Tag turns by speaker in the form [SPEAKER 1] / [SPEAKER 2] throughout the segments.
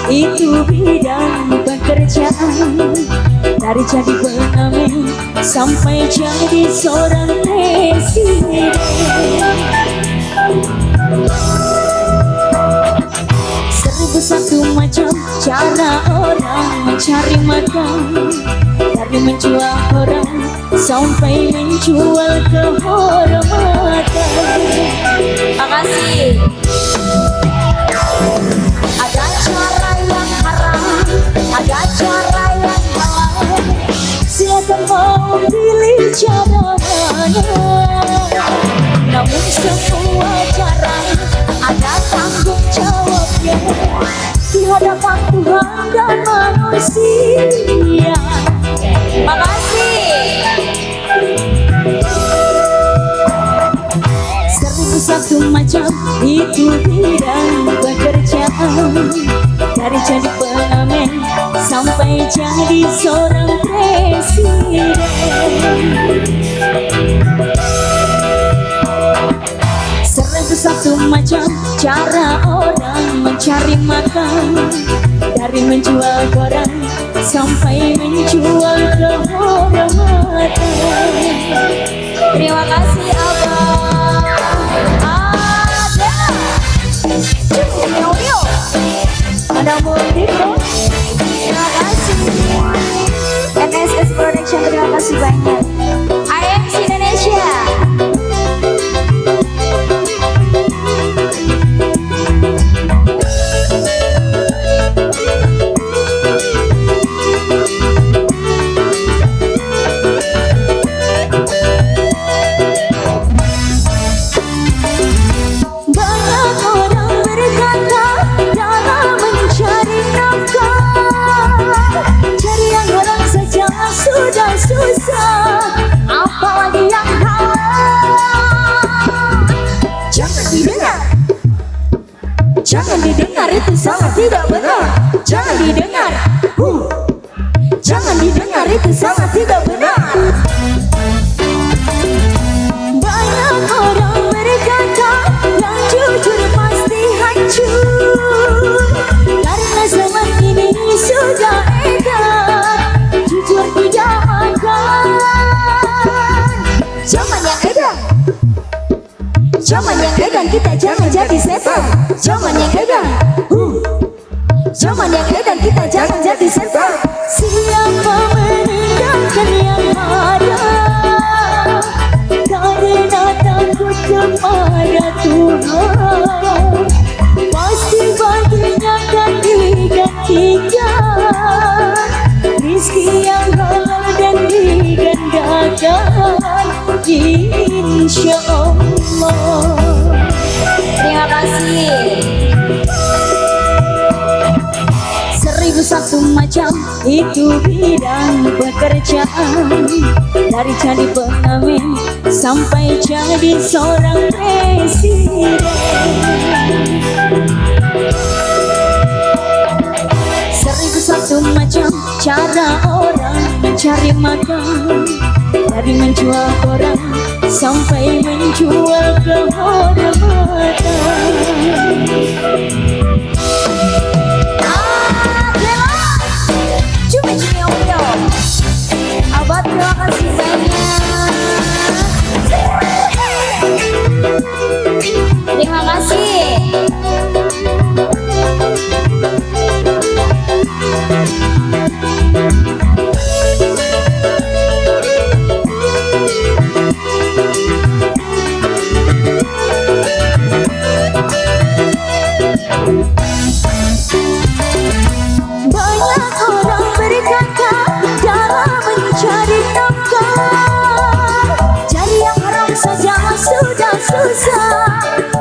[SPEAKER 1] itu bidang pekerjaan. Dari jadi pengamen sampai jadi seorang presiden. Seribu satu macam cara orang mencari makan. Dari menjual orang sampai menjual kehormatan. Makasih. Ada cara yang haram, ada cara yang halal. Silakan mau pilih cara mana. Namun semua cara ada tanggung jawabnya di hadapan Tuhan dan manusia. Makasih. Seribu satu macam itu bidang pekerjaan. Dari jadi pengamen sampai jadi seorang presiden. Seribu satu macam cara orang mencari makan. Dari menjual koran sampai menjual kehormatan. Terima kasih Abang. Ada mudik bro. Terima kasih NSS Production, terima kasih banyak. IMC Indonesia. Susah, apalagi yang halal. Jangan didengar, jangan didengar, itu sangat tidak benar. Jangan didengar, jangan didengar, itu sangat tidak benar. Banyak orang berkata yang jujur pasti hancur. Karena zaman ini sudah edar jujur tidak akan. Zaman yang edan, zaman yang edan, kita jangan jadi setan. Zaman yang edan, zaman yang edan, kita jangan jadi setan. Siapa meninggalkan yang ada karena takut kepada Tuhan, pasti baginya akan digantikan rizki yang halal dan digandakan, insya Allah. Terima kasih. Seribu satu macam itu bidang pekerjaan. Dari jadi pengamen sampai jadi seorang presiden. Seribu satu macam cara orang mencari makan. Dari menjual koran sampai menjual kehormatan. Cumi-cumi audio Abad, terima kasih banyak. Terima kasih. Banyak orang berkata dalam mencari nafkah, cari yang haram saja sudah susah,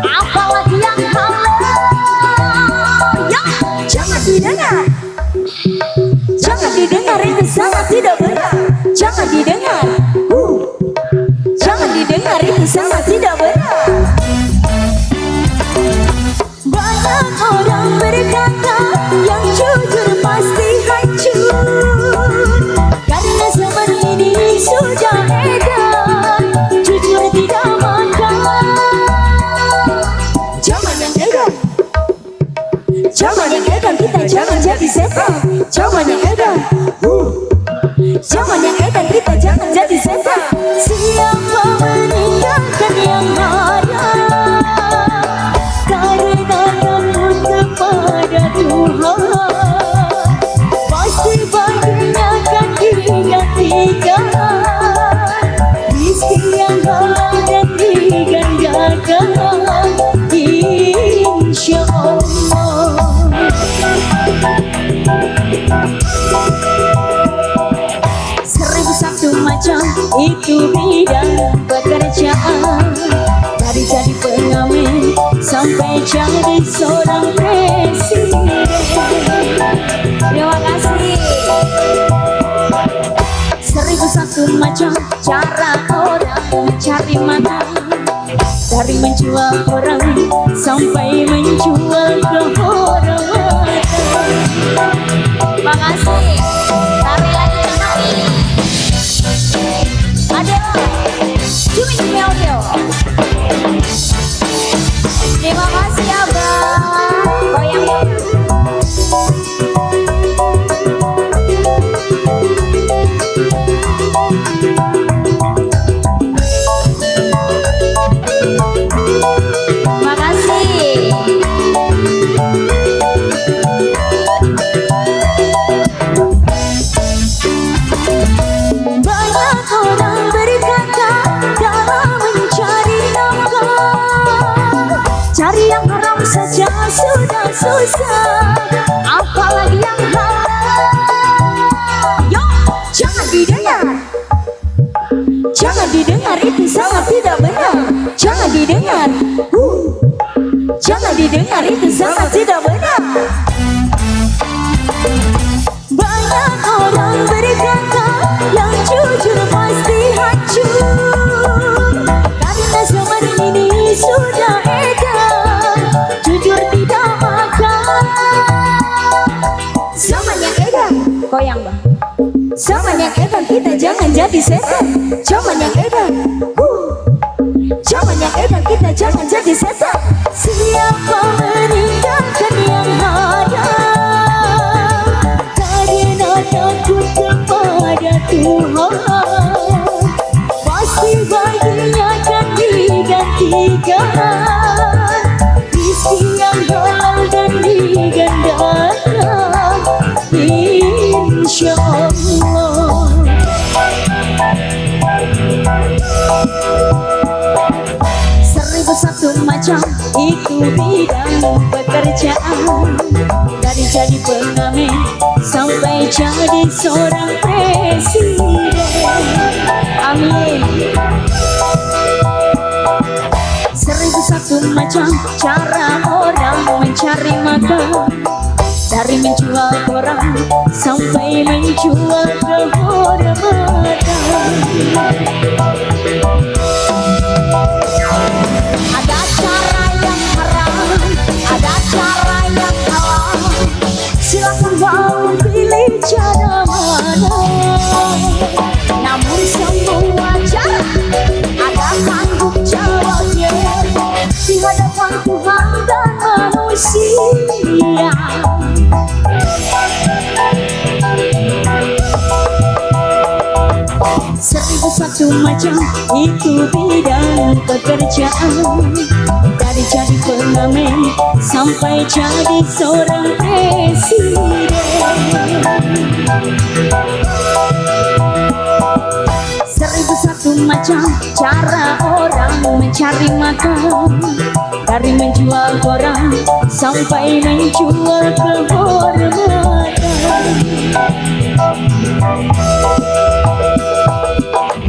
[SPEAKER 1] apalagi yang halal. Ya, jangan didengar, jangan didengar, itu sangat tidak benar. Jangan didengar, jangan didengar, itu sangat tidak benar. Banyak orang berkata yang jujur pasti hancur. Karena zaman ini sudah edan jujur tidak makan. Zaman yang edan, zaman yang edan, kita jangan zaman yang edan. Zaman yang edan, kita jangan jadi setan. Siapa meninggalkan yang ada karena takut kepada Tuhan, pasti baginya akan digantikan rizki yang halal dan digandakan, insya Allah. Seribu satu macam itu bidang pekerjaan, dari jadi pengamen sampai jadi seorang presiden. Terima kasih. Seribu satu macam cara orang mencari makan, dari menjual orang sampai menjual kehormatan. Terima kasih. Tarik lagi kembali. Aduh, cumi audio. Terima kasih abang. Goyang. Cari yang haram saja sudah susah, apalagi yang halal. Yo, jangan didengar. Jangan didengar, itu sangat tidak benar. Jangan didengar. Jangan didengar, itu sangat tidak benar. Banyak orang berkata yang jujur pasti hancur, karena zaman ini sudah edan, jujur tidak makan. Zaman yang edan, goyang bang. Zaman yang edan, kita jangan jadi setan. Zaman yang edan, zaman yang edan, kita jangan jadi setan. Siapa meninggalkan yang ada karena takut kepada Tuhan, pasti baginya akan digantikan rizki yang halal dan digandakan, insya Allah. Seribu satu macam itu bidang pekerjaan, dari jadi pengamen sampai jadi seorang presiden. Amin. Seribu satu macam cara orang mencari makan, dari menjual orang sampai menjual kehormatan. Ada cara yang haram, ada cara yang halal. Silakan mau pilih cara mana, namun semua cara ada tanggung jawabnya di hadapan Tuhan dan manusia. Seribu satu macam itu bidang pekerjaan, dari jadi pengamen sampai jadi seorang presiden. Seribu satu macam cara orang mencari makan, dari menjual orang sampai menjual kehormatan.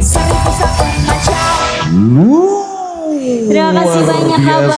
[SPEAKER 1] Seribu satu macam. Terima kasih banyak abang.